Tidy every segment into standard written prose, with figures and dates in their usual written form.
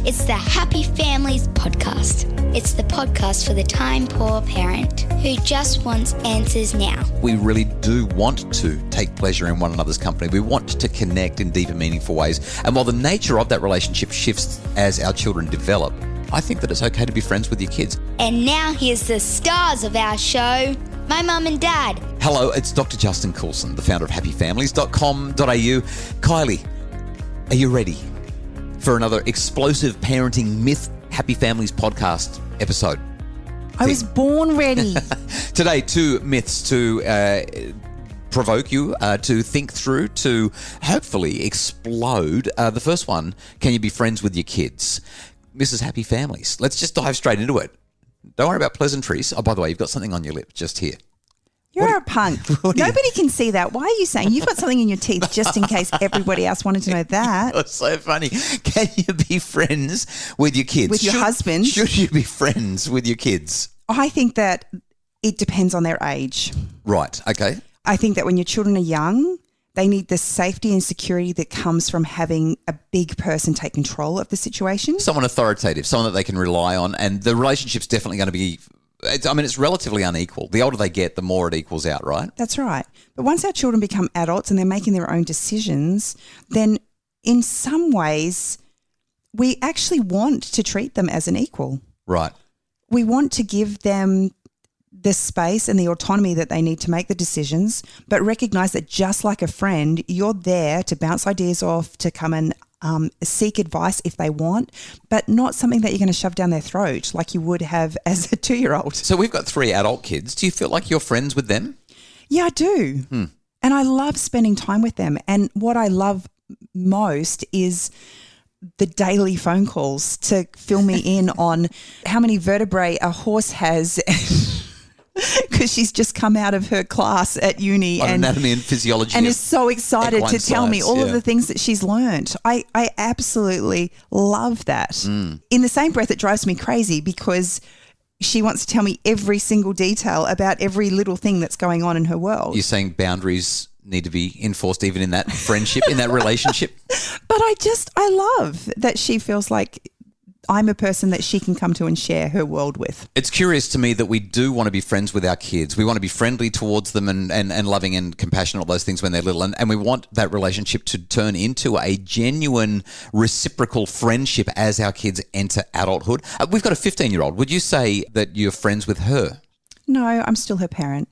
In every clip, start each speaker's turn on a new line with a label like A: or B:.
A: It's the Happy Families podcast. It's the podcast for the time-poor parent who just wants answers now.
B: We really do want to take pleasure in one another's company. We want to connect in deeper, meaningful ways. And while the nature of that relationship shifts as our children develop, I think that it's okay to be friends with your kids.
A: And now here's the stars of our show, my mum and dad.
B: Hello, it's Dr. Justin Coulson, the founder of happyfamilies.com.au. Kylie, are you ready for another explosive parenting myth Happy Families podcast episode?
C: I was born ready.
B: Today, two myths to provoke you to think through, to hopefully explode. The first one, can you be friends with your kids? Mrs. Happy Families. Let's just dive straight into it. Don't worry about pleasantries. Oh, by the way, you've got something on your lip just here.
C: You're a punk. Nobody can see that. Why are you saying you've got something in your teeth just in case everybody else wanted to know that?
B: That's so funny. Can you be friends with your kids?
C: With your husband?
B: Should you be friends with your kids?
C: I think that it depends on their age.
B: Right. Okay.
C: I think that when your children are young, they need the safety and security that comes from having a big person take control of the situation.
B: Someone authoritative, someone that they can rely on, and the relationship's definitely going to be, it's relatively unequal. The older they get, the more it equals out, right?
C: That's right. But once our children become adults and they're making their own decisions, then in some ways we actually want to treat them as an equal.
B: Right.
C: We want to give them the space and the autonomy that they need to make the decisions, but recognize that just like a friend, you're there to bounce ideas off, to come and seek advice if they want, but not something that you're going to shove down their throat like you would have as a 2-year-old.
B: So we've got 3 adult kids. Do you feel like you're friends with them?
C: Yeah, I do. And I love spending time with them. And what I love most is the daily phone calls to fill me in on how many vertebrae a horse has because she's just come out of her class at uni
B: on anatomy and physiology,
C: and is so excited to tell me all of the things that she's learned. I absolutely love that. In the same breath, it drives me crazy because she wants to tell me every single detail about every little thing that's going on in her world.
B: You're saying boundaries need to be enforced even in that friendship, in that relationship?
C: But I love that she feels like I'm a person that she can come to and share her world with.
B: It's curious to me that we do want to be friends with our kids. We want to be friendly towards them and loving and compassionate, all those things when they're little. And we want that relationship to turn into a genuine reciprocal friendship as our kids enter adulthood. We've got a 15-year-old. Would you say that you're friends with her?
C: No, I'm still her parent.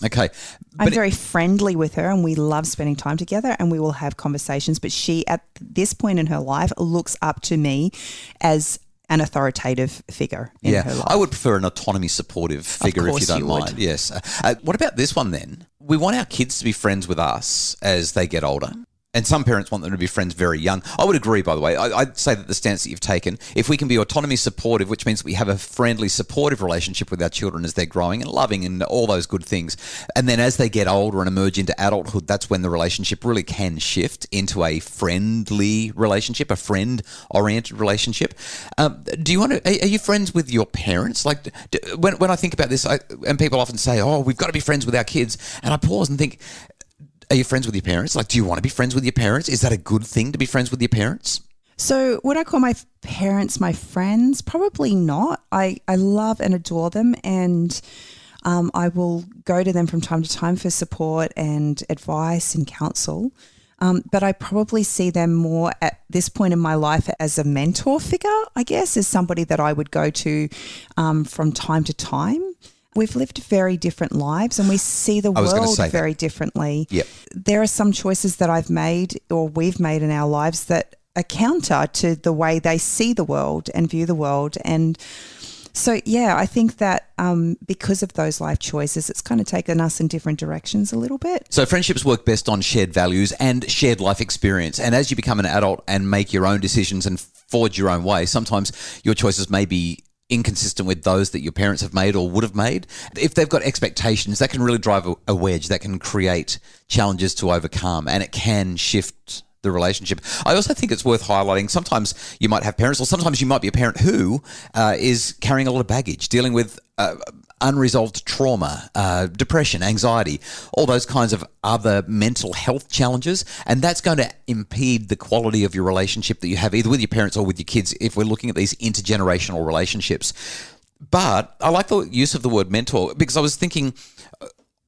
B: Okay.
C: I'm very friendly with her and we love spending time together and we will have conversations. But she, at this point in her life, looks up to me as an authoritative figure in her life.
B: I would prefer an autonomy supportive figure if you don't mind. Yes. What about this one then? We want our kids to be friends with us as they get older. And some parents want them to be friends very young. I would agree, by the way. I'd say that the stance that you've taken, if we can be autonomy supportive, which means we have a friendly, supportive relationship with our children as they're growing and loving and all those good things. And then as they get older and emerge into adulthood, that's when the relationship really can shift into a friendly relationship, a friend-oriented relationship. Do you want to? Are you friends with your parents? Like when I think about this, and people often say, "Oh, we've got to be friends with our kids," and I pause and think, are you friends with your parents? Like, do you want to be friends with your parents? Is that a good thing to be friends with your parents?
C: So would I call my parents my friends? Probably not. I love and adore them and I will go to them from time to time for support and advice and counsel. But I probably see them more at this point in my life as a mentor figure, I guess, as somebody that I would go to from time to time. We've lived very different lives and we see the world very differently.
B: Yep.
C: There are some choices that I've made or we've made in our lives that are counter to the way they see the world and view the world. And so, yeah, I think that because of those life choices, it's kind of taken us in different directions a little bit.
B: So friendships work best on shared values and shared life experience. And as you become an adult and make your own decisions and forge your own way, sometimes your choices may be inconsistent with those that your parents have made or would have made. If they've got expectations, that can really drive a wedge, that can create challenges to overcome, and it can shift the the relationship. I also think it's worth highlighting, sometimes you might have parents, or sometimes you might be a parent who is carrying a lot of baggage, dealing with unresolved trauma, depression, anxiety, all those kinds of other mental health challenges. And that's going to impede the quality of your relationship that you have either with your parents or with your kids if we're looking at these intergenerational relationships. But I like the use of the word mentor, because I was thinking,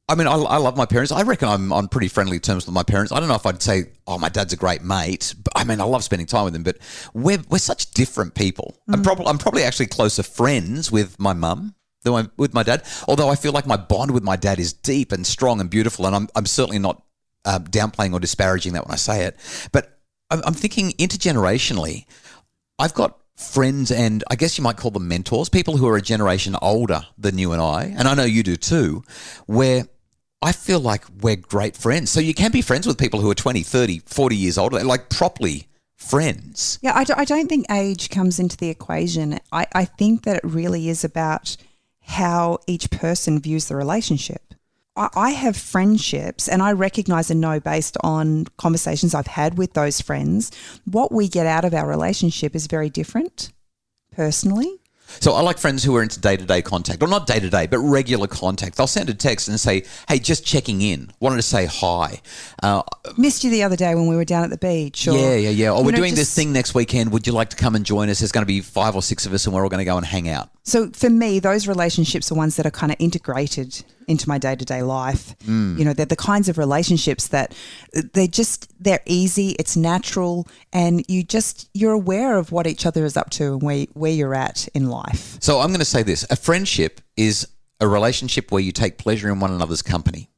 B: I mean, I love my parents. I reckon I'm on pretty friendly terms with my parents. I don't know if I'd say, oh, my dad's a great mate. But, I mean, I love spending time with him, but we're such different people. I'm probably actually closer friends with my mum than I'm with my dad, although I feel like my bond with my dad is deep and strong and beautiful, and I'm certainly not downplaying or disparaging that when I say it. But I'm thinking intergenerationally, I've got friends, and I guess you might call them mentors, people who are a generation older than you and I know you do too, where I feel like we're great friends. So you can be friends with people who are 20, 30, 40 years older, like properly friends.
C: Yeah, I don't think age comes into the equation. I think that it really is about how each person views the relationship. I have friendships, and I recognise and know based on conversations I've had with those friends, what we get out of our relationship is very different personally.
B: So I like friends who are into day-to-day contact, or not day-to-day, but regular contact. They'll send a text and say, hey, just checking in, wanted to say hi.
C: Missed you the other day when we were down at the beach. Or,
B: yeah. Or we're doing this thing next weekend. Would you like to come and join us? There's going to be 5 or 6 of us, and we're all going to go and hang out.
C: So for me, those relationships are ones that are kind of integrated into my day-to-day life. You know, they're the kinds of relationships that they're easy, it's natural, and you're aware of what each other is up to and where you're at in life.
B: So I'm going to say this. A friendship is a relationship where you take pleasure in one another's company.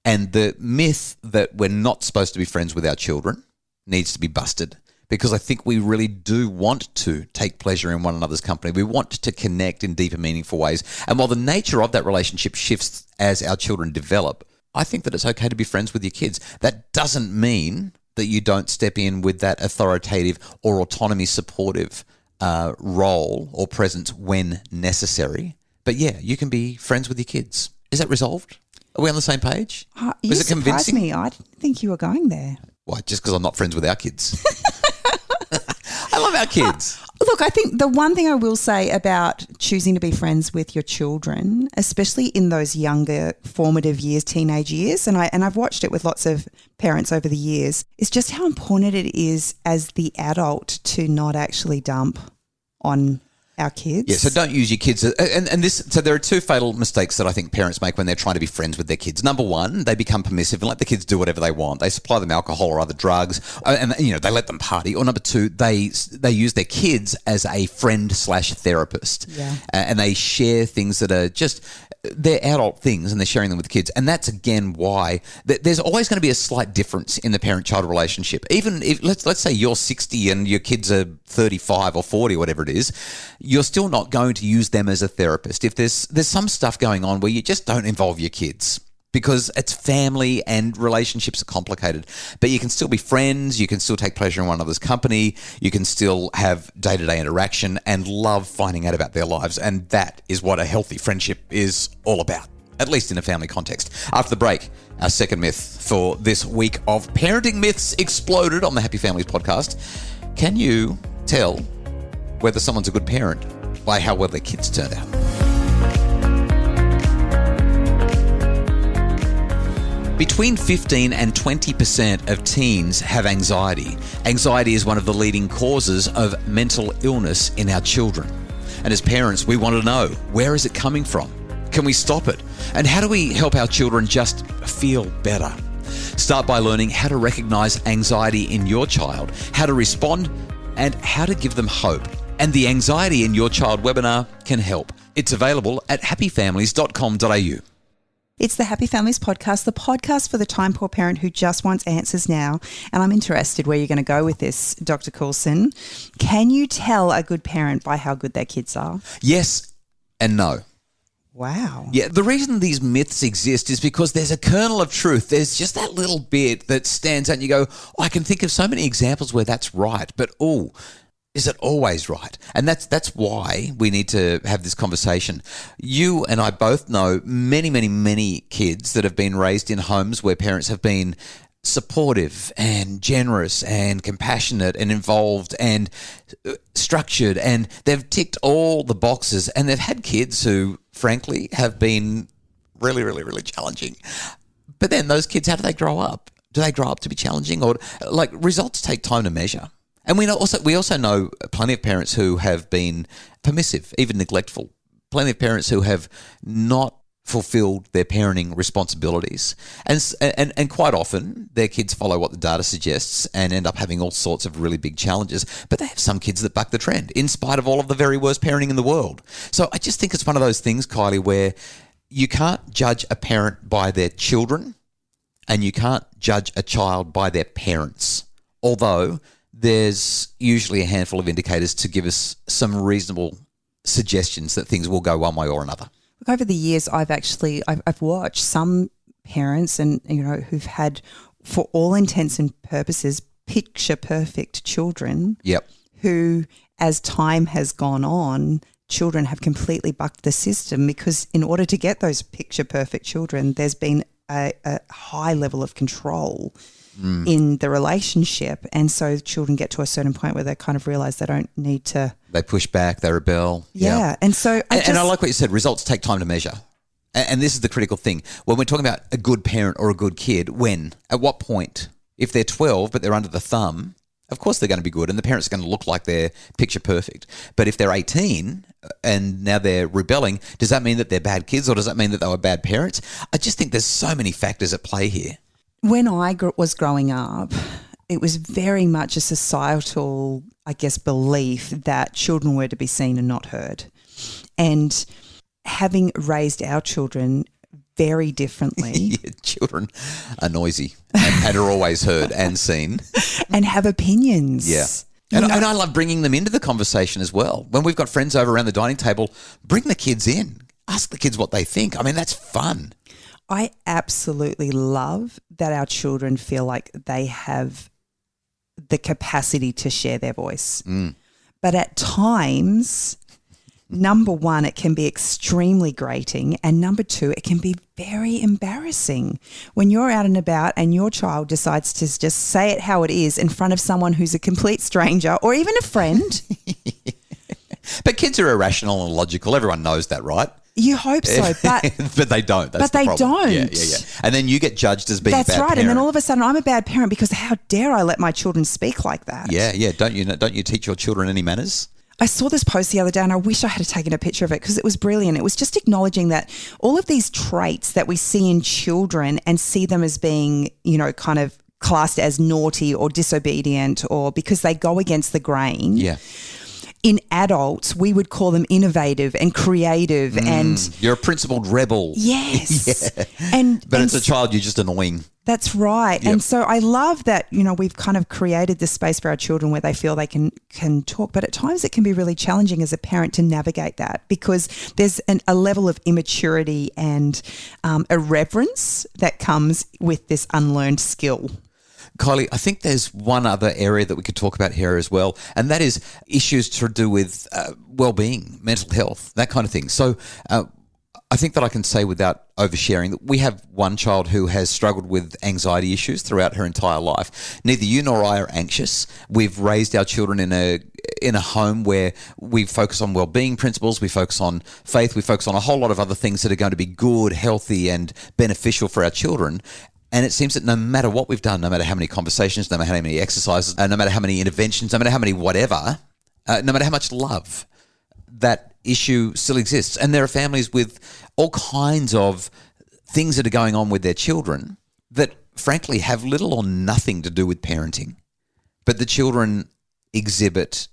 B: And the myth that we're not supposed to be friends with our children needs to be busted, because I think we really do want to take pleasure in one another's company. We want to connect in deeper, meaningful ways. And while the nature of that relationship shifts as our children develop, I think that it's okay to be friends with your kids. That doesn't mean that you don't step in with that authoritative or autonomy supportive role or presence when necessary. But yeah, you can be friends with your kids. Is that resolved? Are we on the same page?
C: Was it convincing? Me. I didn't think you were going there.
B: Why? Just because I'm not friends with our kids? I love our kids.
C: Look, I think the one thing I will say about choosing to be friends with your children, especially in those younger formative years, teenage years, and I've watched it with lots of parents over the years, is just how important it is as the adult to not actually dump on our kids.
B: Yeah, so don't use your kids. So there are 2 fatal mistakes that I think parents make when they're trying to be friends with their kids. Number one, they become permissive and let the kids do whatever they want. They supply them alcohol or other drugs, and they let them party. Or number 2, they use their kids as a friend/therapist, and they share things that are just they're adult things, and they're sharing them with the kids. And that's again why there's always going to be a slight difference in the parent-child relationship. Even if let's say you're 60 and your kids are 35 or 40, whatever it is, you're still not going to use them as a therapist. If there's some stuff going on where you just don't involve your kids, because it's family and relationships are complicated. But you can still be friends, you can still take pleasure in one another's company, you can still have day-to-day interaction and love finding out about their lives. And that is what a healthy friendship is all about, at least in a family context. After the break, our second myth for this week of Parenting Myths Exploded on the Happy Families podcast. Can you tell whether someone's a good parent by how well their kids turned out? Between 15 and 20% of teens have anxiety. Anxiety is one of the leading causes of mental illness in our children. And as parents, we want to know, where is it coming from? Can we stop it? And how do we help our children just feel better? Start by learning how to recognize anxiety in your child, how to respond, and how to give them hope. And the Anxiety in Your Child webinar can help. It's available at happyfamilies.com.au.
C: It's the Happy Families podcast, the podcast for the time-poor parent who just wants answers now. And I'm interested where you're going to go with this, Dr. Coulson. Can you tell a good parent by how good their kids are?
B: Yes and no.
C: Wow.
B: Yeah, the reason these myths exist is because there's a kernel of truth. There's just that little bit that stands out and you go, I can think of so many examples where that's right, but is it always right? And that's why we need to have this conversation. You and I both know many, many, many kids that have been raised in homes where parents have been supportive and generous and compassionate and involved and structured, and they've ticked all the boxes, and they've had kids who, frankly, have been really, really, really challenging. But then those kids, how do they grow up? Do they grow up to be challenging? Or like, results take time to measure. And we also know plenty of parents who have been permissive, even neglectful. Plenty of parents who have not fulfilled their parenting responsibilities. And quite often their kids follow what the data suggests and end up having all sorts of really big challenges. But they have some kids that buck the trend in spite of all of the very worst parenting in the world. So I just think it's one of those things, Kylie, where you can't judge a parent by their children and you can't judge a child by their parents. Although there's usually a handful of indicators to give us some reasonable suggestions that things will go one way or another.
C: Look, over the years, I've watched some parents and, who've had, for all intents and purposes, picture perfect children.
B: Yep.
C: Who, as time has gone on, children have completely bucked the system, because in order to get those picture perfect children, there's been a high level of control in the relationship. And so children get to a certain point where they kind of realize they don't need to.
B: They push back, they rebel.
C: Yeah. And so
B: I like what you said, results take time to measure. And this is the critical thing. When we're talking about a good parent or a good kid, at what point? If they're 12 but they're under the thumb, of course they're going to be good and the parents are going to look like they're picture perfect. But if they're 18 and now they're rebelling, does that mean that they're bad kids, or does that mean that they were bad parents? I just think there's so many factors at play here.
C: When I was growing up, it was very much a societal, I guess, belief that children were to be seen and not heard. And having raised our children very differently.
B: Children are noisy and are always heard and seen.
C: And have opinions.
B: Yeah. And I love bringing them into the conversation as well. When we've got friends over around the dining table, bring the kids in. Ask the kids what they think. I mean, that's fun.
C: I absolutely love that our children feel like they have the capacity to share their voice. But at times, number one, it can be extremely grating, and number two, it can be very embarrassing when you're out and about and your child decides to just say it how it is in front of someone who's a complete stranger or even a friend.
B: But kids are irrational and illogical. Everyone knows that, right?
C: You hope so, but
B: but they don't. That's the problem.
C: Don't.
B: Yeah. And then you get judged as being a bad
C: That's right.
B: parent.
C: And then all of a sudden, I'm a bad parent because how dare I let my children speak like that?
B: Yeah. Don't you teach your children any manners?
C: I saw this post the other day and I wish I had taken a picture of it because it was brilliant. It was just acknowledging that all of these traits that we see in children and see them as being, kind of classed as naughty or disobedient or because they go against the grain.
B: Yeah.
C: In adults, we would call them innovative and creative and...
B: You're a principled rebel.
C: Yes.
B: Yeah. But as a child, you're just annoying.
C: That's right.
B: Yep.
C: And so I love that, we've kind of created this space for our children where they feel they can talk. But at times it can be really challenging as a parent to navigate that because there's a level of immaturity and irreverence that comes with this unlearned skill.
B: Kylie, I think there's one other area that we could talk about here as well, and that is issues to do with well-being, mental health, that kind of thing. So I think that I can say without oversharing that we have one child who has struggled with anxiety issues throughout her entire life. Neither you nor I are anxious. We've raised our children in a home where we focus on well-being principles, we focus on faith, we focus on a whole lot of other things that are going to be good, healthy, and beneficial for our children. And it seems that no matter what we've done, no matter how many conversations, no matter how many exercises, no matter how many interventions, no matter how many whatever, no matter how much love, that issue still exists. And there are families with all kinds of things that are going on with their children that frankly have little or nothing to do with parenting. But the children exhibit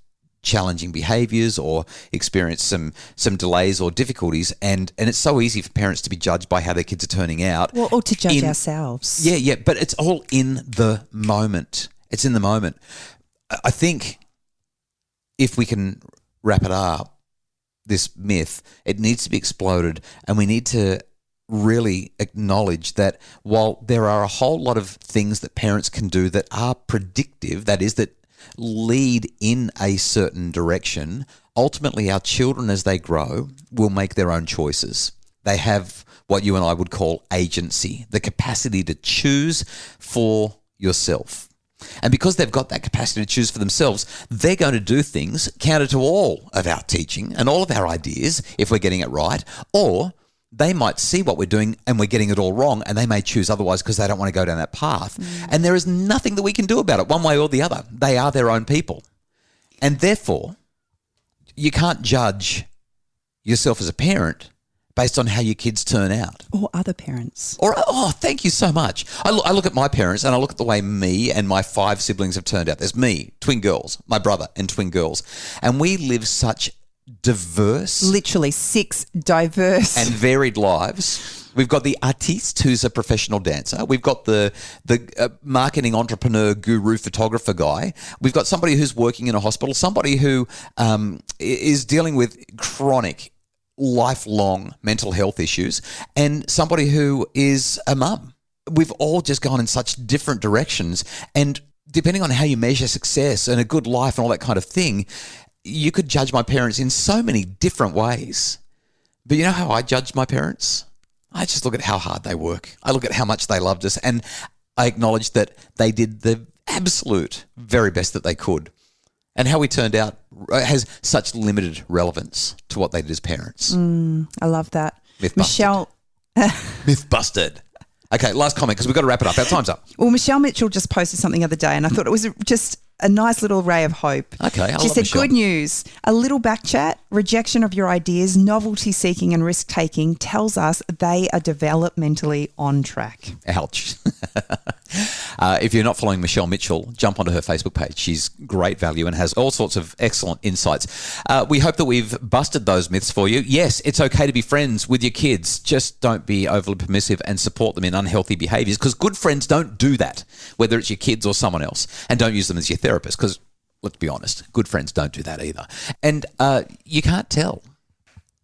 B: challenging behaviours or experience some delays or difficulties, and it's so easy for parents to be judged by how their kids are turning out.
C: Well, or to judge ourselves.
B: Yeah, but it's all in the moment. It's in the moment. I think if we can wrap it up, this myth, it needs to be exploded, and we need to really acknowledge that while there are a whole lot of things that parents can do that are predictive, that is, that lead in a certain direction, ultimately our children as they grow will make their own choices. They have what you and I would call agency, the capacity to choose for yourself. And because they've got that capacity to choose for themselves, they're going to do things counter to all of our teaching and all of our ideas if we're getting it right, or they might see what we're doing and we're getting it all wrong, and they may choose otherwise because they don't want to go down that path. And there is nothing that we can do about it one way or the other. They are their own people. And therefore, you can't judge yourself as a parent based on how your kids turn out.
C: Or other parents.
B: Thank you so much. I look at my parents and I look at the way me and my 5 siblings have turned out. There's me, twin girls, my brother and twin girls. And we live such diverse.
C: Literally 6 diverse.
B: And varied lives. We've got the artiste who's a professional dancer. We've got the marketing entrepreneur, guru, photographer guy. We've got somebody who's working in a hospital, somebody who is dealing with chronic lifelong mental health issues, and somebody who is a mum. We've all just gone in such different directions, and depending on how you measure success and a good life and all that kind of thing, you could judge my parents in so many different ways. But you know how I judge my parents? I just look at how hard they work. I look at how much they loved us, and I acknowledge that they did the absolute very best that they could. And how we turned out has such limited relevance to what they did as parents.
C: I love that.
B: Myth busted. Myth busted. Okay, last comment because we've got to wrap it up. Our time's up.
C: Well, Michelle Mitchell just posted something the other day, and I thought it was just a nice little ray of hope.
B: Okay,
C: she said,
B: Michelle.
C: Good news. A little back chat, rejection of your ideas, novelty seeking and risk taking tells us they are developmentally on track.
B: Ouch. If you're not following Michelle Mitchell, jump onto her Facebook page. She's great value and has all sorts of excellent insights. We hope that we've busted those myths for you. Yes, it's okay to be friends with your kids. Just don't be overly permissive and support them in unhealthy behaviours, because good friends don't do that, whether it's your kids or someone else. And don't use them as your therapist, because let's be honest, good friends don't do that either. And you can't tell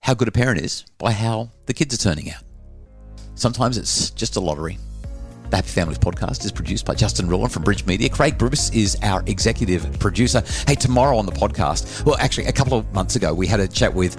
B: how good a parent is by how the kids are turning out. Sometimes it's just a lottery. The Happy Families podcast is produced by Justin Rowland from Bridge Media. Craig Bruce is our executive producer. Hey, tomorrow on the podcast, well, actually, a couple of months ago, we had a chat with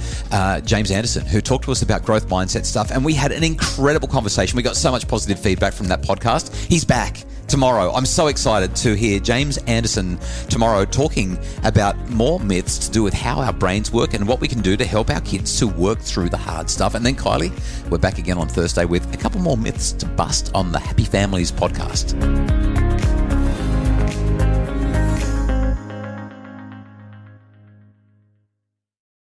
B: James Anderson, who talked to us about growth mindset stuff, and we had an incredible conversation. We got so much positive feedback from that podcast. He's back tomorrow. I'm so excited to hear James Anderson tomorrow talking about more myths to do with how our brains work and what we can do to help our kids to work through the hard stuff. And then Kylie, we're back again on Thursday with a couple more myths to bust on the Happy Families podcast.